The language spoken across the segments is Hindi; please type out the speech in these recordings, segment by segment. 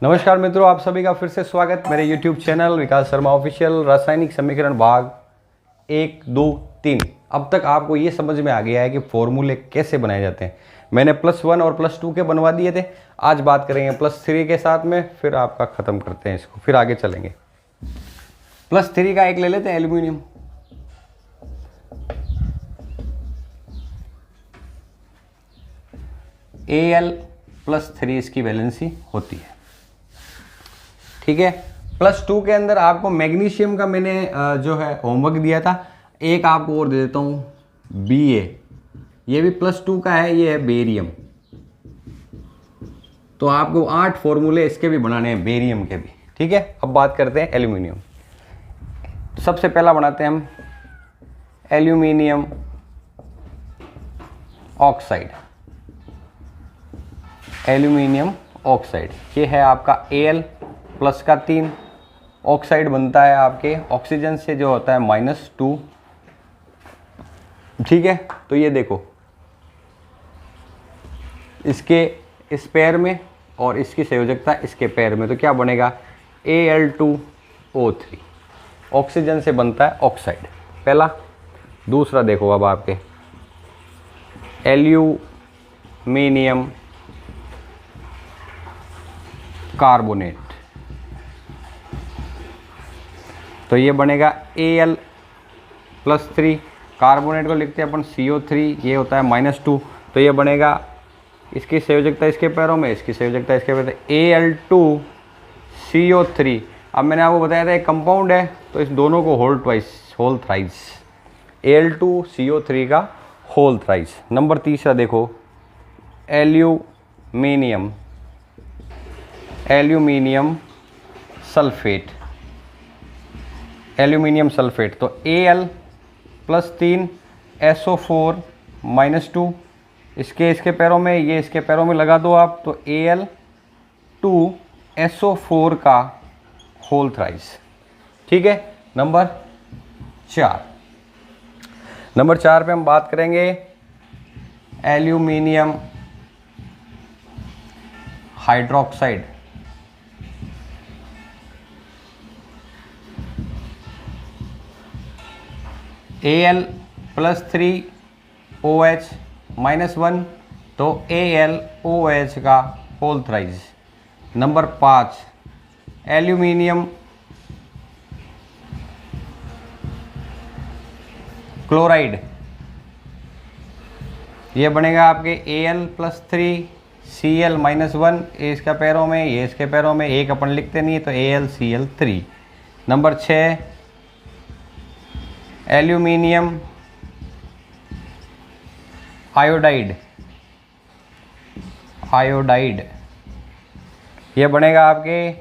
नमस्कार मित्रों, आप सभी का फिर से स्वागत मेरे YouTube चैनल विकास शर्मा ऑफिशियल। रासायनिक समीकरण भाग 1, 2, 3। अब तक आपको ये समझ में आ गया है कि फॉर्मूले कैसे बनाए जाते हैं। मैंने +1 और +2 के बनवा दिए थे। आज बात करेंगे +3 के साथ में, फिर आपका ख़त्म करते हैं इसको, फिर आगे चलेंगे। +3 का एक ले लेते हैं, एल्यूमिनियम। Al+3 इसकी वैलेंसी होती है, ठीक है। +2 के अंदर आपको मैग्नीशियम का मैंने जो है होमवर्क दिया था। एक आपको और दे देता हूँ, Ba। ये भी +2 का है, ये है बेरियम। तो आपको 8 फॉर्मूले इसके भी बनाने हैं, बेरियम के भी, ठीक है। अब बात करते हैं एल्यूमिनियम। तो सबसे पहला बनाते हैं हम एल्यूमिनियम ऑक्साइड। एल्यूमिनियम ऑक्साइड ये है आपका Al+3 ऑक्साइड बनता है आपके ऑक्सीजन से, जो होता है -2, ठीक है। तो ये देखो, इसके इस पैर में और इसकी संयोजकता इसके पैर में, तो क्या बनेगा Al2O3 ऑक्सीजन से बनता है ऑक्साइड, पहला। दूसरा देखो अब आपके एल्यूमिनियम कार्बोनेट, तो ये बनेगा Al+3। कार्बोनेट को लिखते हैं अपन CO3, ये होता है -2, तो ये बनेगा, इसकी संयोजकता इसके पैरों में, इसकी संयोजकता इसके पैरों में, Al2CO3। अब मैंने आपको बताया था एक कंपाउंड है, तो इस दोनों को होल थ्राइस, Al2CO3 का होल थ्राइस। नंबर तीसरा देखो, एल्यूमिनियम सल्फेट। एल्यूमिनियम सल्फेट, तो Al+3 SO4 -2, इसके पैरों में, ये इसके पैरों में लगा दो आप, तो Al2SO4 का होल थ्राइस, ठीक है। नंबर 4 पे हम बात करेंगे एल्यूमिनियम हाइड्रोक्साइड। Al+3OH-1, तो AlOH का whole thrice. Number 5 aluminium chloride, ये बनेगा आपके Al+3Cl-1, ये इसका पैरों में, ये इसके पैरों में, एक अपन लिखते नहीं है, तो AlCl3। नंबर 6 एल्यूमिनियम आयोडाइड, ये बनेगा आपके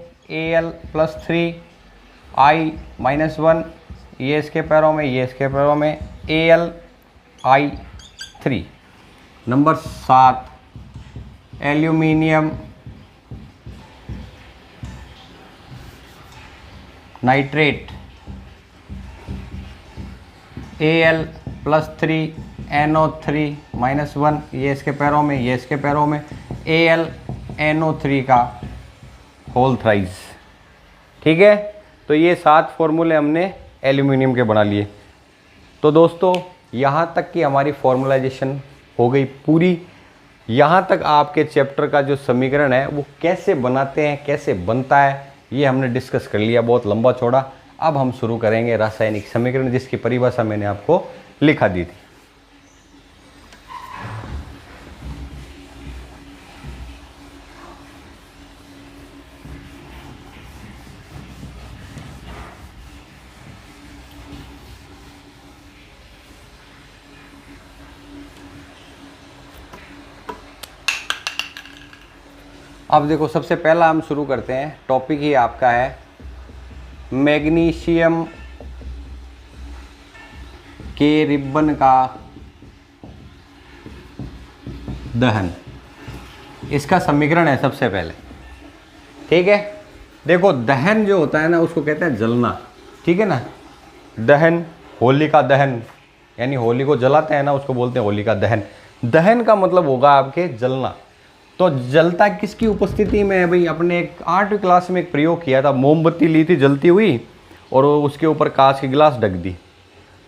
Al+3I-1, ये इसके पैरों में, ये इसके पैरों में, AlI3। Number 7 aluminium nitrate, Al+3NO3-1, ये इसके पैरों में, ये इसके पैरों में, AlNO3 का होल थ्राइस, ठीक है। तो ये 7 फॉर्मूले हमने एल्यूमिनियम के बना लिए। तो दोस्तों, यहाँ तक की हमारी फॉर्मुलाइजेशन हो गई पूरी। यहाँ तक आपके चैप्टर का जो समीकरण है वो कैसे बनाते हैं, कैसे बनता है, ये हमने डिस्कस कर लिया, बहुत लंबा चौड़ा। अब हम शुरू करेंगे रासायनिक समीकरण, जिसकी परिभाषा मैंने आपको लिखा दी थी। अब देखो, सबसे पहला हम शुरू करते हैं, टॉपिक ही आपका है मैग्नीशियम के रिबन का दहन। इसका समीकरण है सबसे पहले, ठीक है। देखो, दहन जो होता है ना, उसको कहते हैं जलना, ठीक है ना। दहन, होलिका दहन, यानी होली को जलाते हैं ना, उसको बोलते हैं होलिका दहन। दहन का मतलब होगा आपके जलना। तो जलता किसकी उपस्थिति में है भाई? अपने एक 8वीं क्लास में एक प्रयोग किया था, मोमबत्ती ली थी जलती हुई और उसके ऊपर कांच की गिलास ढक दी।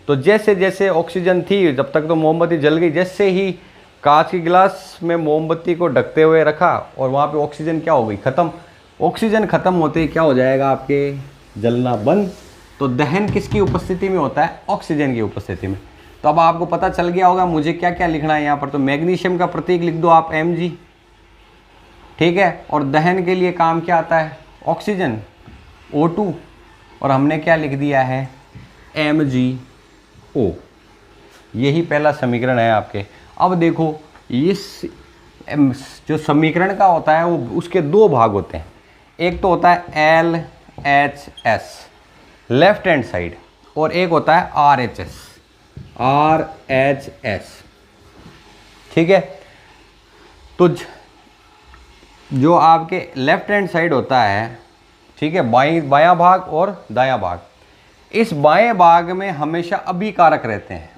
तो जैसे जैसे ऑक्सीजन थी जब तक तो मोमबत्ती जल गई, जैसे ही कांच की गिलास में मोमबत्ती को ढकते हुए रखा और वहाँ पे ऑक्सीजन क्या हो गई? ख़त्म। ऑक्सीजन ख़त्म होते ही क्या हो जाएगा? आपके जलना बंद। तो दहन किसकी उपस्थिति में होता है? ऑक्सीजन की उपस्थिति में। तो अब आपको पता चल गया होगा मुझे क्या क्या लिखना है यहाँ पर। तो मैग्नीशियम का प्रतीक लिख दो आप Mg, ठीक है। और दहन के लिए काम क्या आता है? ऑक्सीजन, O2, और हमने क्या लिख दिया है? MgO। यही पहला समीकरण है आपके। अब देखो इस जो समीकरण का होता है वो उसके दो भाग होते हैं। एक तो होता है LHS लेफ्ट हैंड साइड, और एक होता है RHS, ठीक है। तो जो आपके लेफ्ट हैंड साइड होता है, ठीक है, बायां भाग और दायां भाग, इस बाएं भाग में हमेशा अभिकारक रहते हैं,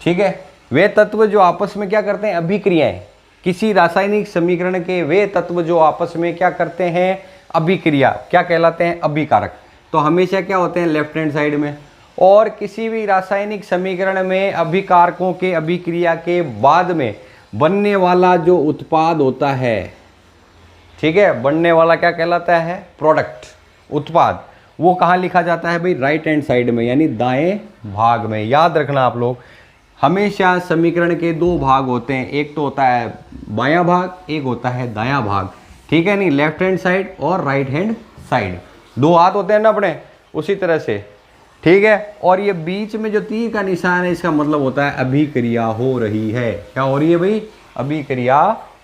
ठीक है। वे तत्व जो आपस में क्या करते हैं? अभिक्रियाएं। किसी रासायनिक समीकरण के वे तत्व जो आपस में क्या करते हैं? अभिक्रिया, क्या कहलाते हैं? अभिकारक। तो हमेशा क्या होते हैं? लेफ्ट हैंड साइड में। और किसी भी रासायनिक समीकरण में अभिकारकों के अभिक्रिया के बाद में बनने वाला जो उत्पाद होता है, ठीक है, बनने वाला क्या कहलाता है? प्रोडक्ट, उत्पाद। वो कहाँ लिखा जाता है भाई? राइट हैंड साइड में, यानी दाएं भाग में। याद रखना आप लोग, हमेशा समीकरण के दो भाग होते हैं, एक तो होता है बायां भाग, एक होता है दायां भाग, ठीक है। नहीं, लेफ्ट हैंड साइड और राइट हैंड साइड, दो हाथ होते हैं ना अपने, उसी तरह से, ठीक है। और ये बीच में जो तीर का निशान है, इसका मतलब होता है अभिक्रिया हो रही है। क्या हो रही है भाई? अभिक्रिया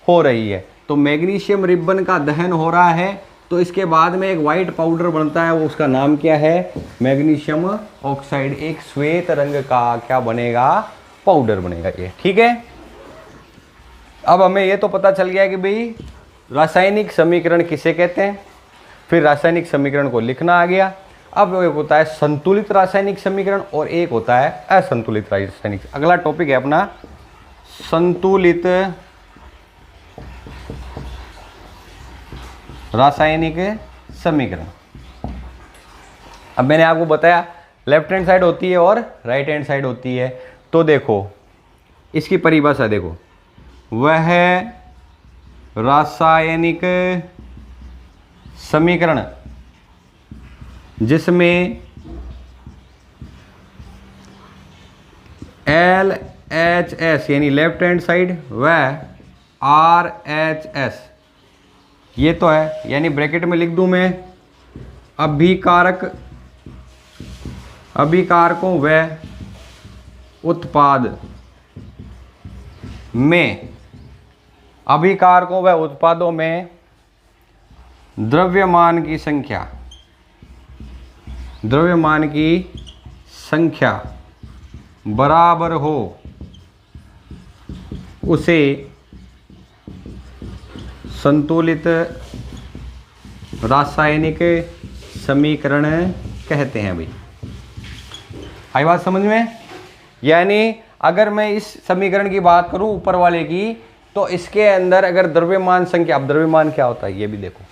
हो रही है। तो मैग्नीशियम रिबन का दहन हो रहा है, तो इसके बाद में एक वाइट पाउडर बनता है, वो उसका नाम क्या है? Magnesium oxide. एक श्वेत रंग का क्या बनेगा? पाउडर बनेगा ये, ठीक है। अब हमें ये तो पता चल गया कि भाई रासायनिक समीकरण किसे कहते हैं, फिर रासायनिक समीकरण को लिखना आ गया। अब एक होता है संतुलित रासायनिक समीकरण और एक होता है असंतुलित रासायनिक। अगला टॉपिक है अपना संतुलित रासायनिक समीकरण। अब मैंने आपको बताया लेफ्ट हैंड साइड होती है और राइट हैंड साइड होती है। तो देखो इसकी परिभाषा देखो, वह रासायनिक समीकरण जिसमें LHS यानी लेफ्ट हैंड साइड व RHS, ये तो है, यानी ब्रैकेट में लिख दूं मैं अभिकारकों व उत्पाद में, अभिकारकों व उत्पादों में द्रव्यमान की संख्या बराबर हो, उसे संतुलित रासायनिक समीकरण कहते हैं भाई। आई बात समझ में? यानी अगर मैं इस समीकरण की बात करूं ऊपर वाले की, तो इसके अंदर अगर द्रव्यमान संख्या, अब द्रव्यमान क्या होता है ये भी देखो,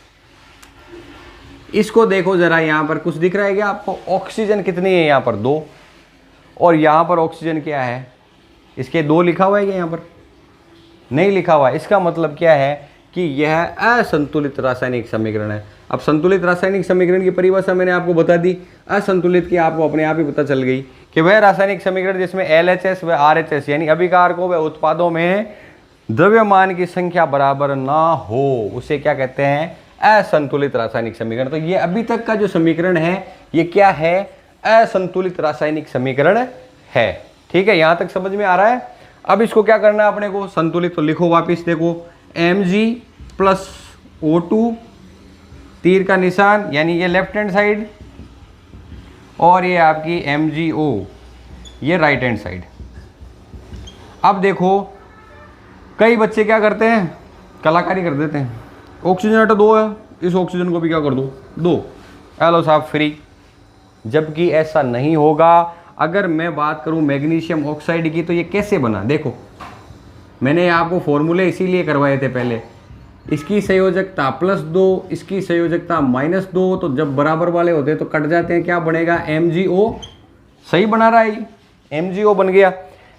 इसको देखो जरा, यहां पर कुछ दिख रहा है क्या आपको? ऑक्सीजन कितनी है यहाँ पर? 2, और यहाँ पर ऑक्सीजन क्या है? इसके 2 लिखा हुआ है क्या यहाँ पर? नहीं लिखा हुआ है। इसका मतलब क्या है कि यह असंतुलित रासायनिक समीकरण है। अब संतुलित रासायनिक समीकरण की परिभाषा मैंने आपको बता दी, असंतुलित की आपको अपने आप ही पता चल गई कि वह रासायनिक समीकरण जिसमें LHS व RHS यानी अभिकारकों व उत्पादों में द्रव्यमान की संख्या बराबर ना हो, उसे क्या कहते हैं? असंतुलित रासायनिक समीकरण। तो ये अभी तक का जो समीकरण है ये क्या है? असंतुलित रासायनिक समीकरण है, ठीक है। यहां तक समझ में आ रहा है? अब इसको क्या करना है अपने को? संतुलित। तो लिखो वापिस, देखो Mg प्लस O2, तीर का निशान, यानी ये लेफ्ट हैंड साइड, और ये आपकी MgO, ये राइट हैंड साइड। अब देखो कई बच्चे क्या करते हैं? कलाकारी कर देते हैं। ऑक्सीजन आटा 2 है, इस ऑक्सीजन को भी क्या कर दो? 2, हेलो साहब फ्री। जबकि ऐसा नहीं होगा। अगर मैं बात करूं मैग्नीशियम ऑक्साइड की, तो ये कैसे बना? देखो मैंने आपको फॉर्मूले इसीलिए करवाए थे पहले। इसकी संयोजकता +2, इसकी संयोजकता -2, तो जब बराबर वाले होते हैं तो कट जाते हैं, क्या बनेगा MgO। सही बना रहा है, MgO बन गया।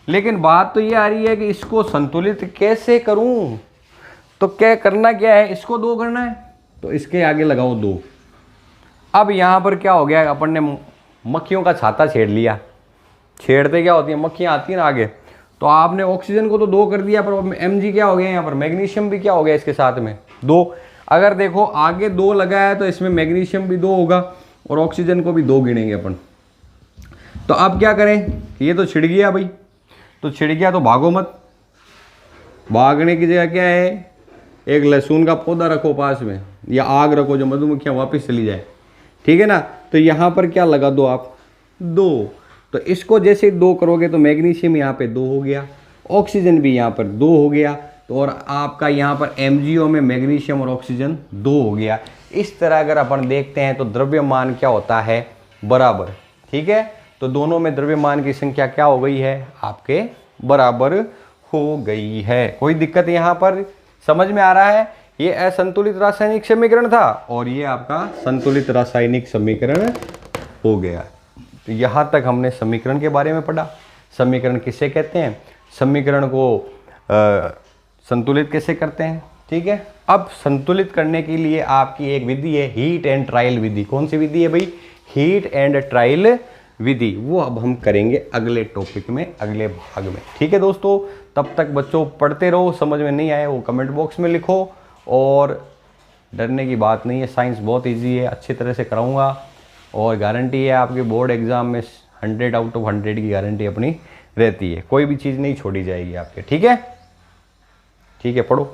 लेकिन बात तो ये आ रही है कि इसको संतुलित कैसे करूं, तो क्या करना क्या है, इसको 2 करना है तो इसके आगे लगाओ 2। अब यहाँ पर क्या हो गया, अपन ने मक्खियों का छाता छेड़ लिया। छेड़ते क्या होती है, मक्खियाँ आती हैं ना आगे, तो आपने ऑक्सीजन को तो 2 कर दिया, पर Mg क्या हो गया यहाँ पर, मैग्नीशियम भी क्या हो गया इसके साथ में 2। अगर देखो आगे 2 लगा है तो इसमें मैग्नीशियम भी 2 होगा और ऑक्सीजन को भी 2 गिनेंगे अपन। तो अब क्या करें, ये तो छिड़ गया भाई, तो छिड़ गया तो भागो मत। भागने की जगह क्या है, एक लहसुन का पौधा रखो पास में, या आग रखो जो मधुमक्खियाँ वापस चली जाए, ठीक है ना। तो यहाँ पर क्या लगा दो आप, 2। तो इसको जैसे 2 करोगे तो मैग्नीशियम यहाँ पे 2 हो गया, ऑक्सीजन भी यहाँ पर 2 हो गया, तो और आपका यहाँ पर MgO में मैग्नीशियम और ऑक्सीजन 2 हो गया। इस तरह अगर अपन देखते हैं तो द्रव्यमान क्या होता है, बराबर, ठीक है। तो दोनों में द्रव्यमान की संख्या क्या हो गई है, आपके बराबर हो गई है। कोई दिक्कत यहाँ पर समझ में आ रहा है। ये असंतुलित रासायनिक समीकरण था और ये आपका संतुलित रासायनिक समीकरण हो गया। तो यहाँ तक हमने समीकरण के बारे में पढ़ा। समीकरण किसे कहते हैं, समीकरण को संतुलित कैसे करते हैं, ठीक है। अब संतुलित करने के लिए आपकी एक विधि है, हीट एंड ट्रायल विधि। कौन सी विधि है भाई, हीट एंड ट्रायल विधि। वो अब हम करेंगे अगले टॉपिक में, अगले भाग में, ठीक है दोस्तों। तब तक बच्चों पढ़ते रहो, समझ में नहीं आए वो कमेंट बॉक्स में लिखो, और डरने की बात नहीं है, साइंस बहुत इजी है, अच्छी तरह से कराऊंगा और गारंटी है आपके बोर्ड एग्जाम में 100 आउट ऑफ 100 की गारंटी अपनी रहती है। कोई भी चीज़ नहीं छोड़ी जाएगी आपके, ठीक है। ठीक है, पढ़ो।